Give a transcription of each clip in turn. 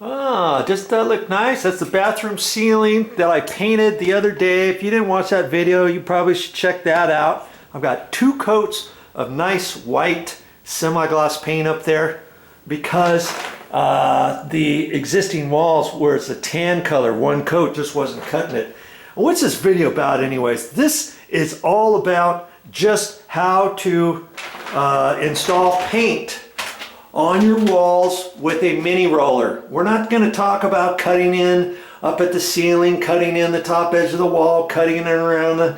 Ah, doesn't that look nice? That's the bathroom ceiling that I painted the other day. If you didn't watch that video, you probably should check that out. I've got 2 coats of nice white semi-gloss paint up there because the existing walls where it's a tan color, 1 coat just wasn't cutting it. What's this video about anyways? This is all about just how to install paint on your walls with a mini roller. We're not going to talk about cutting in up at the ceiling, cutting in the top edge of the wall, cutting in around the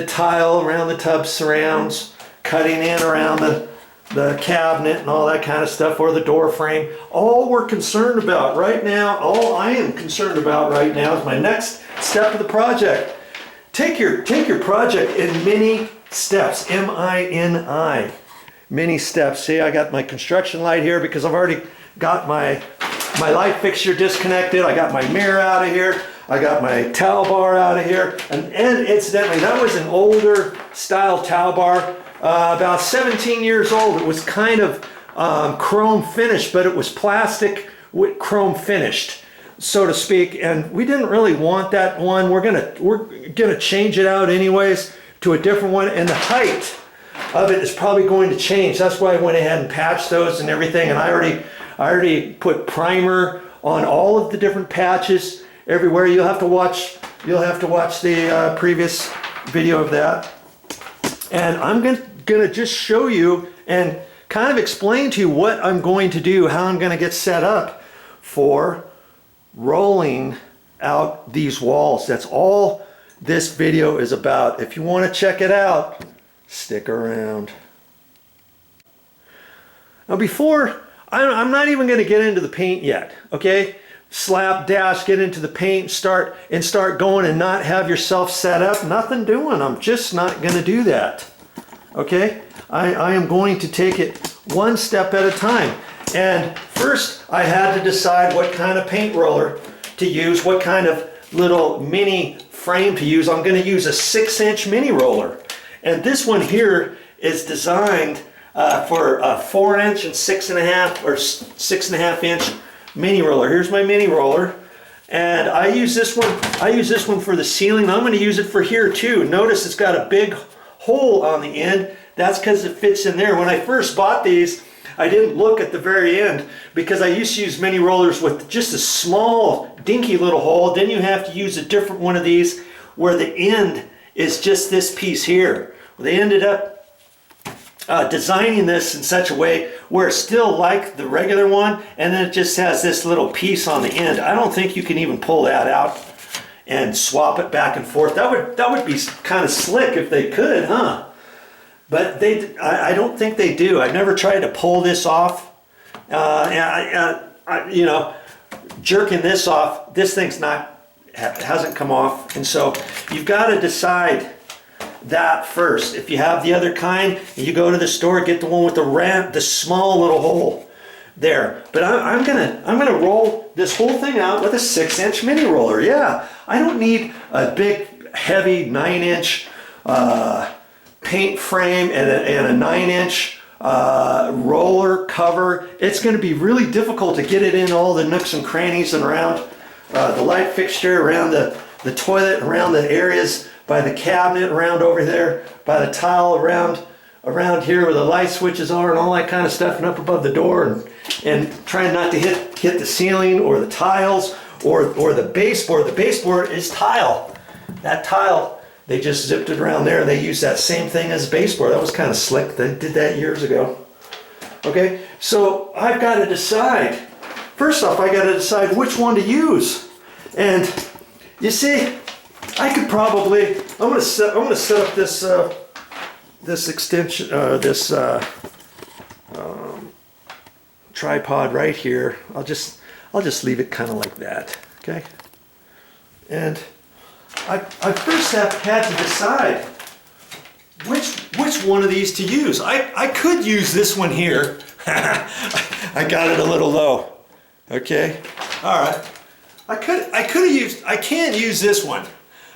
tile, around the tub surrounds, cutting in around the cabinet and all that kind of stuff, or the door frame. All we're concerned about right now, all I am concerned about right now is my next step of the project. Take your project in mini steps, M-I-N-I. Mini steps. See, I got my construction light here because I've already got my light fixture disconnected. I got my mirror out of here. I got my towel bar out of here. And incidentally, that was an older style towel bar, about 17 years old. It was kind of chrome finished, but it was plastic with chrome finished, so to speak. And we didn't really want that one. We're gonna change it out anyways to a different one, and the height of it is probably going to change. That's why I went ahead and patched those and everything, and I already put primer on all of the different patches everywhere. You'll have to watch the previous video of that, and I'm gonna just show you and kind of explain to you what I'm going to do, how I'm going to get set up for rolling out these walls. That's all this video is about. If you want to check it out, stick around. Now I'm not even going to get into the paint yet, okay? Slap dash, get into the paint, start going and not have yourself set up. Nothing doing. I'm just not going to do that, okay? I am going to take it one step at a time. And first I had to decide what kind of paint roller to use, what kind of little mini frame to use. I'm going to use a 6-inch mini roller. And this one here is designed for a 4-inch and 6.5 or 6.5 inch mini roller. Here's my mini roller, and I use this one for the ceiling. I'm going to use it for here too. Notice it's got a big hole on the end. That's because it fits in there. When I first bought these, I didn't look at the very end because I used to use mini rollers with just a small dinky little hole. Then you have to use a different one of these where the end is just this piece here. They ended up designing this in such a way where it's still like the regular one, and then it just has this little piece on the end. I don't think you can even pull that out and swap it back and forth. That would be kind of slick if they could, huh? But I don't think they do. I've never tried to pull this off. You know, jerking this off, this thing's hasn't come off, and so you've got to decide that first. If you have the other kind, you go to the store, get the one with the small little hole there. But I'm gonna roll this whole thing out with a 6-inch mini roller. Yeah, I don't need a big, heavy 9-inch paint frame and a 9-inch roller cover. It's going to be really difficult to get it in all the nooks and crannies and around the light fixture, around the toilet, around the areas by the cabinet, around over there by the tile, around here where the light switches are and all that kind of stuff, and up above the door, and trying not to hit the ceiling or the tiles or the baseboard. The baseboard is tile. That tile, they just zipped it around there. They used that same thing as baseboard. That was kind of slick. They did that years ago. Okay, so I've got to decide. First off, I got to decide which one to use. And you see, I could probably. I'm gonna set up this this extension, tripod right here. I'll just leave it kind of like that. Okay. And I first had to decide which one of these to use. I could use this one here. I got it a little low. Okay. All right. I can't use this one.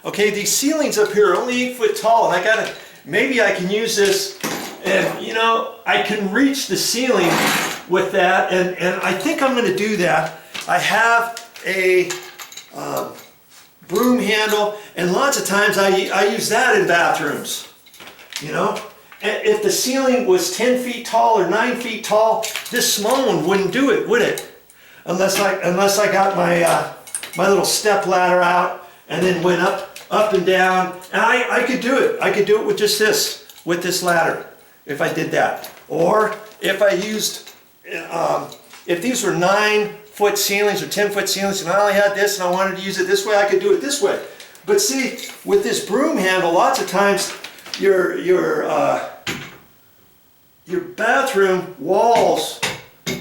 Okay, these ceilings up here are only 8 foot tall, and maybe I can use this And you know, I can reach the ceiling with that, and I think I'm going to do that. I have a broom handle, and lots of times I use that in bathrooms, you know. And if the ceiling was 10 feet tall or 9 feet tall, this small one wouldn't do it, would it? Unless I got my my little step ladder out and then went up and down, and I could do it. I could do it with just this, with this ladder, if I did that. Or if I used, if these were 9-foot ceilings or 10-foot ceilings, and I only had this and I wanted to use it this way, I could do it this way. But see, with this broom handle, lots of times your bathroom walls,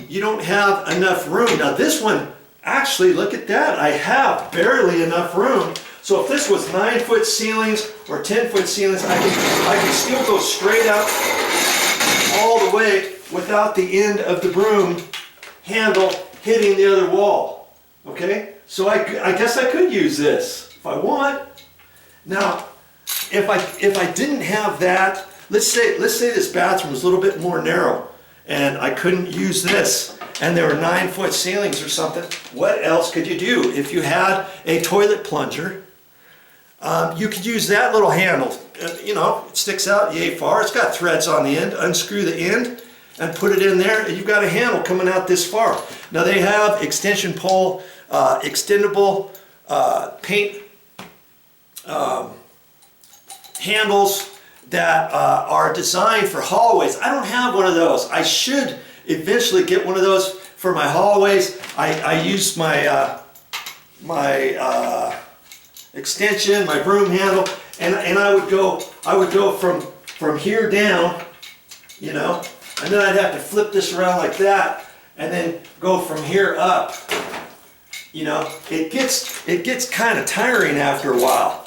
you don't have enough room. Now this one, actually, look at that. I have barely enough room. So if this was 9-foot ceilings or 10-foot ceilings, I can still go straight up all the way without the end of the broom handle hitting the other wall. Okay? So I guess I could use this if I want. Now, if I didn't have that, let's say this bathroom was a little bit more narrow and I couldn't use this, and there were 9-foot ceilings or something, what else could you do? If you had a toilet plunger, you could use that little handle. You know, it sticks out yay far. It's got threads on the end. Unscrew the end and put it in there, and you've got a handle coming out this far. Now they have extension pole, extendable paint handles that are designed for hallways. I don't have one of those. I should eventually get one of those for my hallways. I use my extension, my broom handle, and I would go from here down, you know, and then I'd have to flip this around like that, and then go from here up. You know, it gets kind of tiring after a while.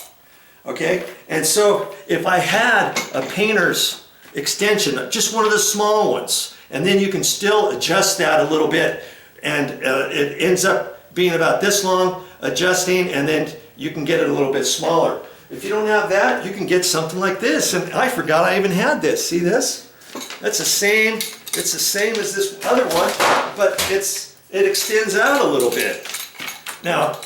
Okay, and so if I had a painter's extension, just one of the small ones, and then you can still adjust that a little bit, and it ends up being about this long, adjusting, and then you can get it a little bit smaller. If you don't have that, you can get something like this, and I forgot I even had this. See this? That's the same. It's the same as this other one, but it extends out a little bit. Now,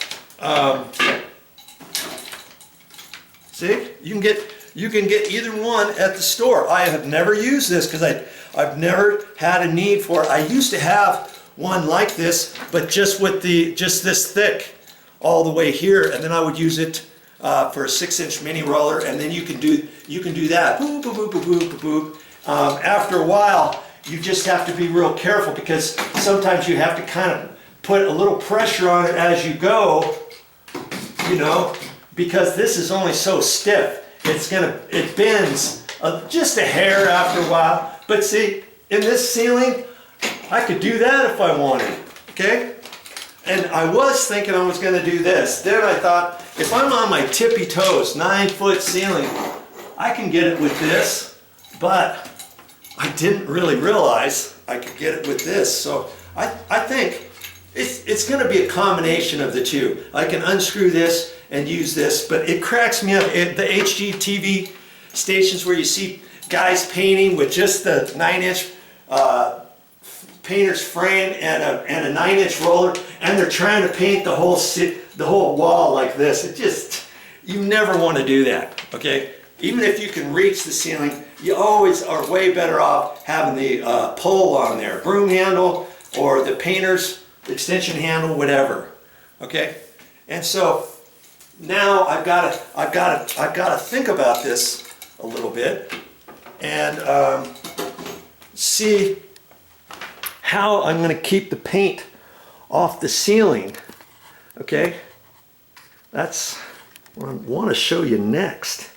see, you can get either one at the store. I have never used this because I've never had a need for it. I used to have one like this, but just this thick all the way here, and then I would use it for a 6-inch mini roller, and then you can do that. Boop, boop, boop, boop, boop, boop. After a while, you just have to be real careful because sometimes you have to kind of put a little pressure on it as you go, you know, because this is only so stiff. It bends just a hair after a while. But see, in this ceiling, I could do that if I wanted, okay? And I was thinking I was gonna do this. Then I thought, if I'm on my tippy toes, 9-foot ceiling, I can get it with this, but I didn't really realize I could get it with this. So I think it's gonna be a combination of the two. I can unscrew this and use this, but it cracks me up. The HGTV stations where you see guys painting with just the 9-inch painter's frame and a 9-inch roller, and they're trying to paint the whole wall like this. You never want to do that, okay? Even if you can reach the ceiling, you always are way better off having the pole on there, broom handle or the painter's extension handle, whatever, okay? And so now I've got to think about this a little bit and see how I'm going to keep the paint off the ceiling. Okay, that's what I want to show you next.